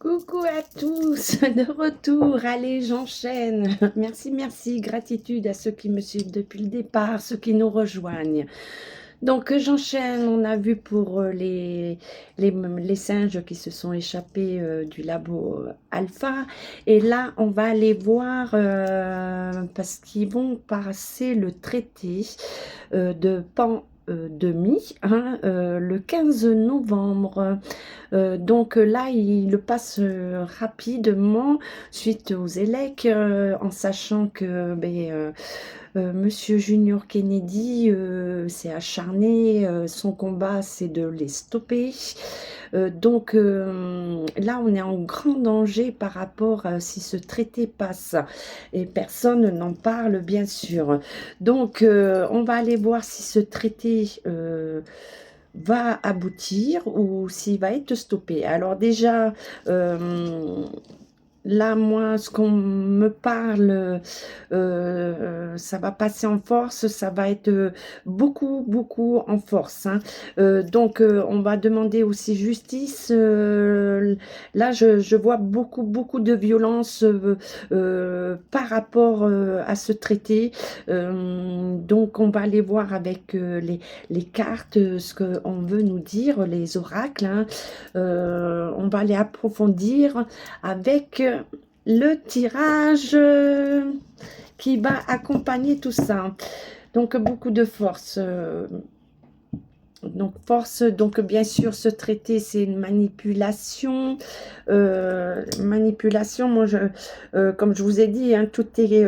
Coucou à tous, de retour. Allez, j'enchaîne. Merci, merci. Gratitude à ceux qui me suivent depuis le départ, ceux qui nous rejoignent. Donc, j'enchaîne. On a vu pour les singes qui se sont échappés du labo alpha. Et là, on va aller voir parce qu'ils vont passer le traité de Pandémie, hein, le 15 novembre. Donc là, il le passe rapidement suite aux élections, en sachant que Monsieur Junior Kennedy s'est acharné, son combat c'est de les stopper. Donc là, on est en grand danger par rapport à si ce traité passe et personne n'en parle bien sûr. Donc on va aller voir si ce traité va aboutir ou s'il va être stoppé. Alors déjà, là, moi, ce qu'on me parle, ça va passer en force, ça va être beaucoup, beaucoup en force, hein. Donc, on va demander aussi justice. Là, je vois beaucoup, beaucoup de violence par rapport à ce traité. Donc, on va aller voir avec les cartes ce qu'on veut nous dire, les oracles, hein. On va aller approfondir avec le tirage qui va accompagner tout ça. Donc, beaucoup de force. Donc, force, donc bien sûr, ce traité, c'est une manipulation. Manipulation, moi, comme je vous ai dit, hein, tout est...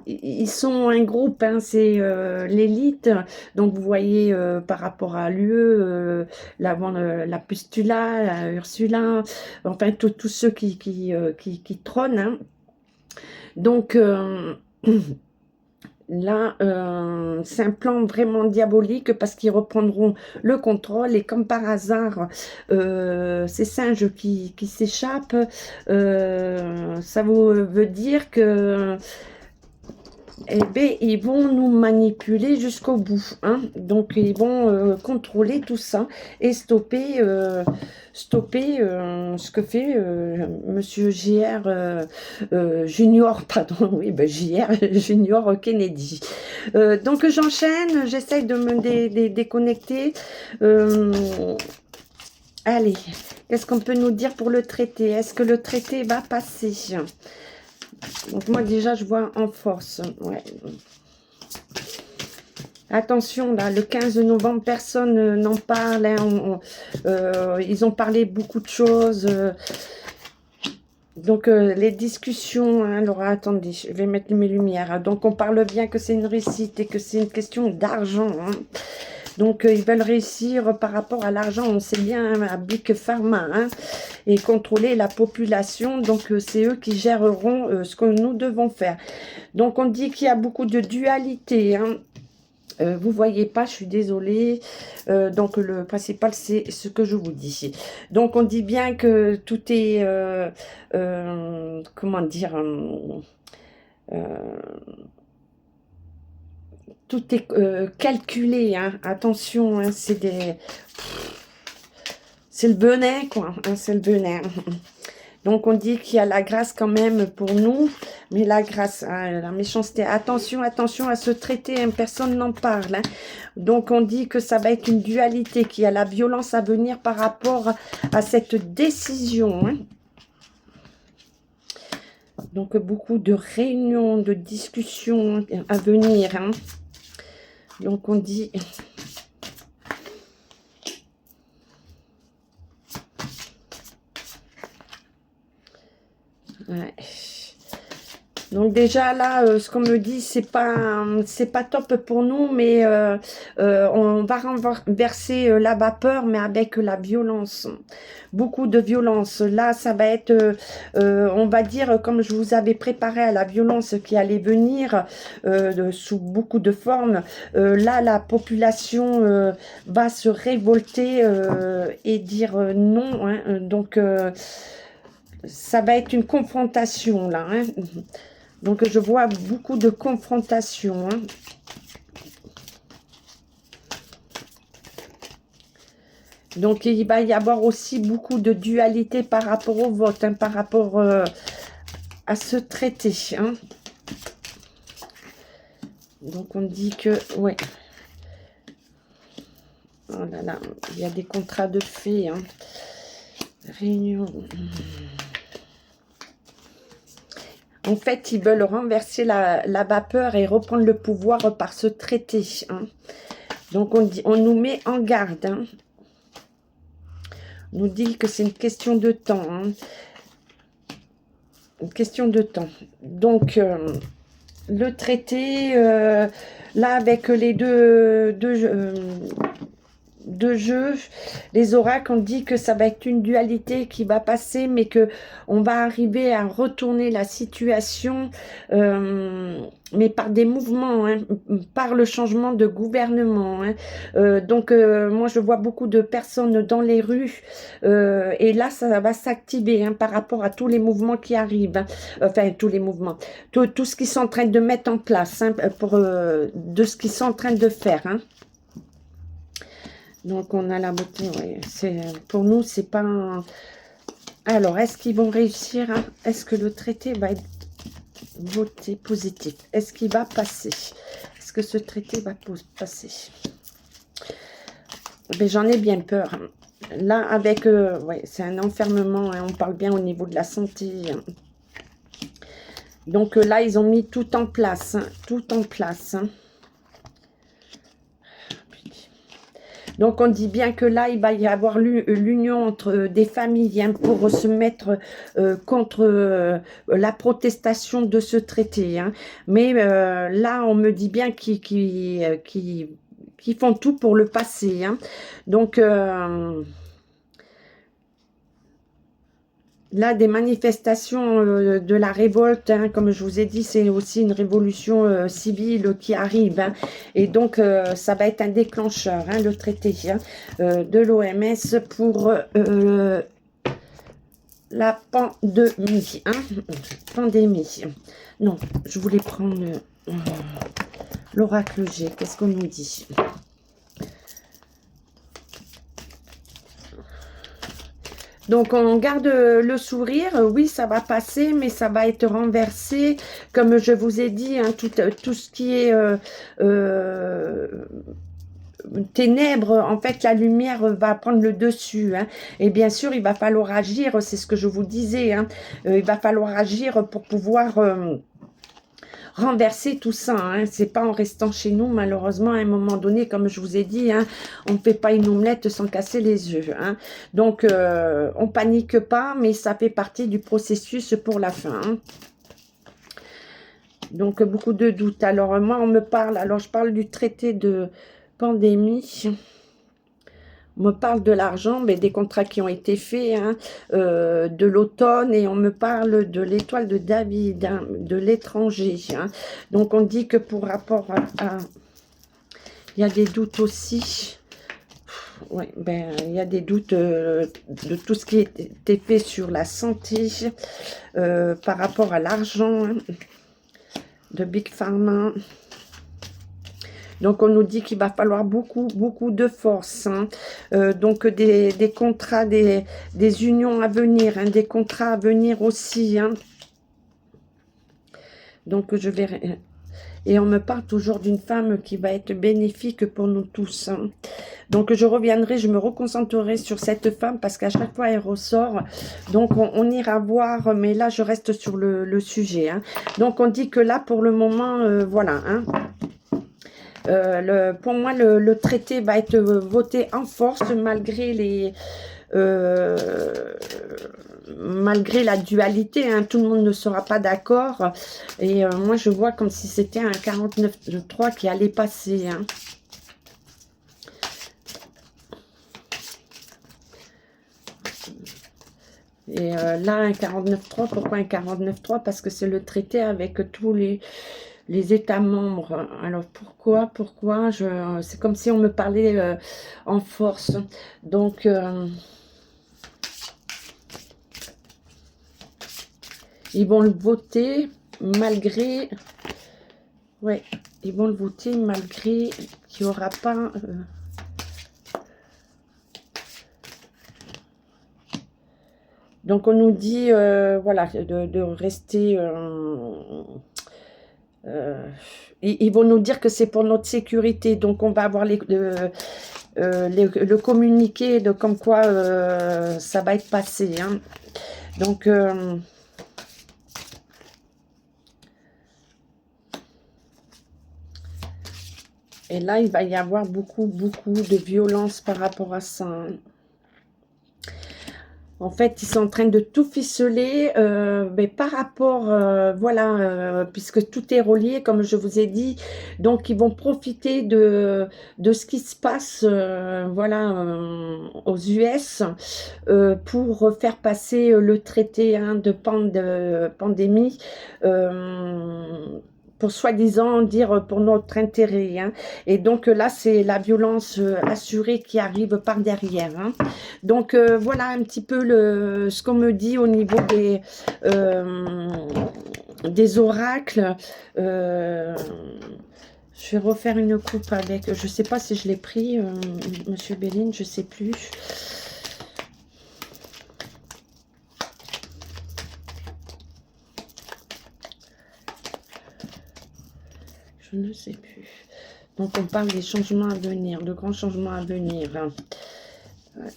ils sont un groupe, hein, c'est l'élite. Donc, vous voyez, par rapport à l'UE, la Pustula, la Ursula, enfin, tous ceux qui trônent, hein. Donc, là, c'est un plan vraiment diabolique parce qu'ils reprendront le contrôle et comme par hasard, ces singes qui s'échappent, ça veut dire que eh bien, ils vont nous manipuler jusqu'au bout, hein. Donc, ils vont contrôler tout ça et stopper ce que fait Monsieur JR Junior, pardon, oui, ben, JR Junior Kennedy. Donc, j'enchaîne, j'essaye de me déconnecter. Allez, qu'est-ce qu'on peut nous dire pour le traité? Est-ce que le traité va passer? Donc moi déjà je vois en force. Ouais. Attention là, le 15 novembre, personne n'en parle, hein. Ils ont parlé beaucoup de choses. Donc les discussions, hein, alors attendez, je vais mettre mes lumières, hein. Donc on parle bien que c'est une réussite et que c'est une question d'argent, hein. Donc, ils veulent réussir par rapport à l'argent, on sait bien, à Big Pharma, hein, et contrôler la population. Donc, c'est eux qui géreront ce que nous devons faire. Donc, on dit qu'il y a beaucoup de dualité, hein. Vous voyez pas, je suis désolée. Donc, le principal, c'est ce que je vous dis. Donc, on dit bien que tout est, comment dire... tout est calculé, hein. Attention, hein, c'est le venin, quoi, hein, c'est le venin. Donc, on dit qu'il y a la grâce quand même pour nous, mais la grâce, hein, la méchanceté. Attention, attention à ce traité, hein, personne n'en parle, hein. Donc, on dit que ça va être une dualité, qu'il y a la violence à venir par rapport à cette décision, hein. Donc, beaucoup de réunions, de discussions à venir, hein. Donc, on dit... Ouais. Donc déjà là, ce qu'on me dit, c'est pas top pour nous, mais on va renverser la vapeur, mais avec la violence, beaucoup de violence. Là, ça va être, on va dire, comme je vous avais préparé à la violence qui allait venir sous beaucoup de formes. Là, la population va se révolter et dire non, hein. Donc ça va être une confrontation là, hein. Donc, je vois beaucoup de confrontations, hein. Donc, il va y avoir aussi beaucoup de dualité par rapport au vote, hein, par rapport à ce traité. Hein. Donc, on dit que, ouais. Oh là là, il y a des contrats de fait. Hein. Réunion. En fait, ils veulent renverser la vapeur et reprendre le pouvoir par ce traité. Hein. Donc, on nous met en garde. Hein. On nous dit que c'est une question de temps. Hein. Une question de temps. Donc, le traité, là, avec les deux jeux, les oracles ont dit que ça va être une dualité qui va passer, mais que on va arriver à retourner la situation, mais par des mouvements, hein, par le changement de gouvernement. Hein. Donc, moi, je vois beaucoup de personnes dans les rues, et là, ça va s'activer hein, par rapport à tous les mouvements qui arrivent. Hein. Enfin, tous les mouvements. Tout ce qu'ils sont en train de mettre en place, hein, de ce qu'ils sont en train de faire. Hein. Donc, on a la beauté, ouais. Pour nous, c'est pas un... Alors, est-ce qu'ils vont réussir? Hein? Est-ce que le traité va être voté positif? Est-ce qu'il va passer? Est-ce que ce traité va passer? Mais j'en ai bien peur. Hein. Là, avec... ouais, c'est un enfermement. Hein, on parle bien au niveau de la santé. Hein. Donc, là, ils ont mis tout en place. Hein, tout en place. Hein. Donc, on dit bien que là, il va y avoir l'union entre des familles hein, pour se mettre contre la protestation de ce traité. Hein. Mais là, on me dit bien qu'ils font tout pour le passer. Hein. Donc, là, des manifestations de la révolte, hein, comme je vous ai dit, c'est aussi une révolution civile qui arrive. Hein, et donc, ça va être un déclencheur, hein, le traité hein, de l'OMS pour la pandémie. Hein, pandémie. Non, je voulais prendre l'oracle G. Qu'est-ce qu'on nous dit ? Donc, on garde le sourire. Oui, ça va passer, mais ça va être renversé. Comme je vous ai dit, hein, tout ce qui est ténèbres, en fait, la lumière va prendre le dessus. Hein. Et bien sûr, il va falloir agir. C'est ce que je vous disais. Hein. Il va falloir agir pour pouvoir... renverser tout ça, hein. C'est pas en restant chez nous, malheureusement, à un moment donné, comme je vous ai dit, hein, on ne fait pas une omelette sans casser les œufs. Hein. Donc, on panique pas, mais ça fait partie du processus pour la fin. Hein. Donc, beaucoup de doutes. Alors, moi, on me parle, alors je parle du traité de pandémie. On me parle de l'argent, mais des contrats qui ont été faits, hein, de l'automne, et on me parle de l'étoile de David, hein, de l'étranger. Hein. Donc, on dit que pour rapport à... Il y a des doutes aussi. Oui, ben, il y a des doutes de tout ce qui était fait sur la santé, par rapport à l'argent, hein, de Big Pharma. Donc, on nous dit qu'il va falloir beaucoup de force. Hein. Donc, des contrats, des unions à venir, hein, des contrats à venir aussi. Hein. Donc, je vais... Et on me parle toujours d'une femme qui va être bénéfique pour nous tous. Hein. Donc, je reviendrai, je me reconcentrerai sur cette femme parce qu'à chaque fois, elle ressort. Donc, on ira voir, mais là, je reste sur le sujet. Hein. Donc, on dit que là, pour le moment, voilà. Hein. Pour moi, le traité va être voté en force malgré malgré la dualité. Hein, tout le monde ne sera pas d'accord. Et moi, je vois comme si c'était un 49.3 qui allait passer. Hein. Et là, un 49.3, pourquoi un 49.3? Parce que c'est le traité avec tous les États membres. Alors, pourquoi c'est comme si on me parlait en force. Donc, ils vont le voter malgré... Ouais, ils vont le voter malgré qu'il n'y aura pas... Donc on nous dit, voilà, de rester... ils vont nous dire que c'est pour notre sécurité. Donc on va avoir le communiqué de comme quoi ça va être passé. Hein. Donc... et là, il va y avoir beaucoup de violence par rapport à ça. Hein. En fait, ils sont en train de tout ficeler, mais par rapport, voilà, puisque tout est relié, comme je vous ai dit, donc ils vont profiter de ce qui se passe, voilà, aux US, pour faire passer le traité hein, de pandémie, pour soi-disant dire pour notre intérêt. Hein. Et donc là, c'est la violence assurée qui arrive par derrière. Hein. Donc voilà un petit peu ce qu'on me dit au niveau des oracles. Je vais refaire une coupe avec, je ne sais pas si je l'ai pris, Monsieur Béline, je ne sais plus. Je ne sais plus. Donc on parle des changements à venir, de grands changements à venir. Hein. Ouais.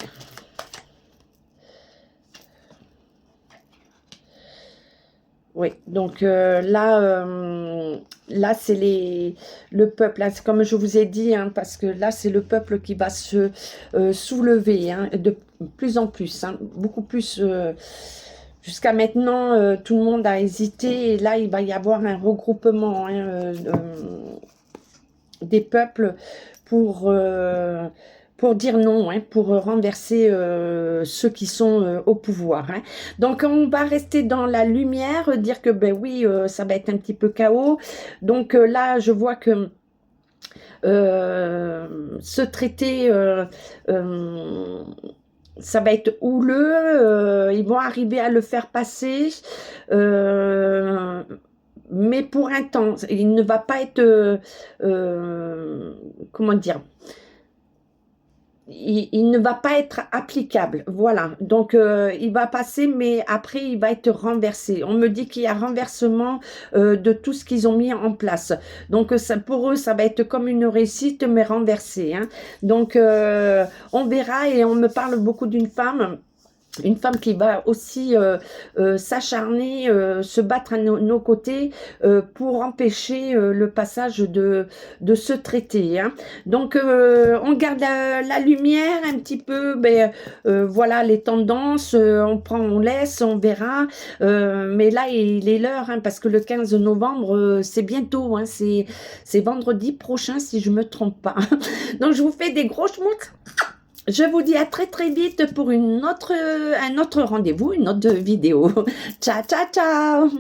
Oui, donc là c'est le peuple, là, comme je vous ai dit, hein, parce que là c'est le peuple qui va se soulever hein, de plus en plus, hein, beaucoup plus. Jusqu'à maintenant, tout le monde a hésité et là il va y avoir un regroupement hein, des peuples pour dire non, hein, pour renverser ceux qui sont au pouvoir. Hein. Donc on va rester dans la lumière, dire que ben oui, ça va être un petit peu chaos. Donc là, je vois que ce traité, ça va être houleux, ils vont arriver à le faire passer. Mais pour un temps, il ne va pas être, comment dire, il ne va pas être applicable, voilà. Donc, il va passer, mais après, il va être renversé. On me dit qu'il y a renversement de tout ce qu'ils ont mis en place. Donc, ça, pour eux, ça va être comme une réussite, mais renversée. Hein. Donc, on verra et on me parle beaucoup d'une femme. Une femme qui va aussi s'acharner, se battre à nos côtés pour empêcher le passage de ce traité. Hein. Donc, on garde la lumière un petit peu, ben, voilà les tendances, on prend, on laisse, on verra. Mais là, il est l'heure, hein, parce que le 15 novembre, c'est bientôt, hein, c'est vendredi prochain si je ne me trompe pas. Donc, je vous fais des gros schmouts. Je vous dis à très vite pour un autre rendez-vous, une autre vidéo. Ciao, ciao, ciao!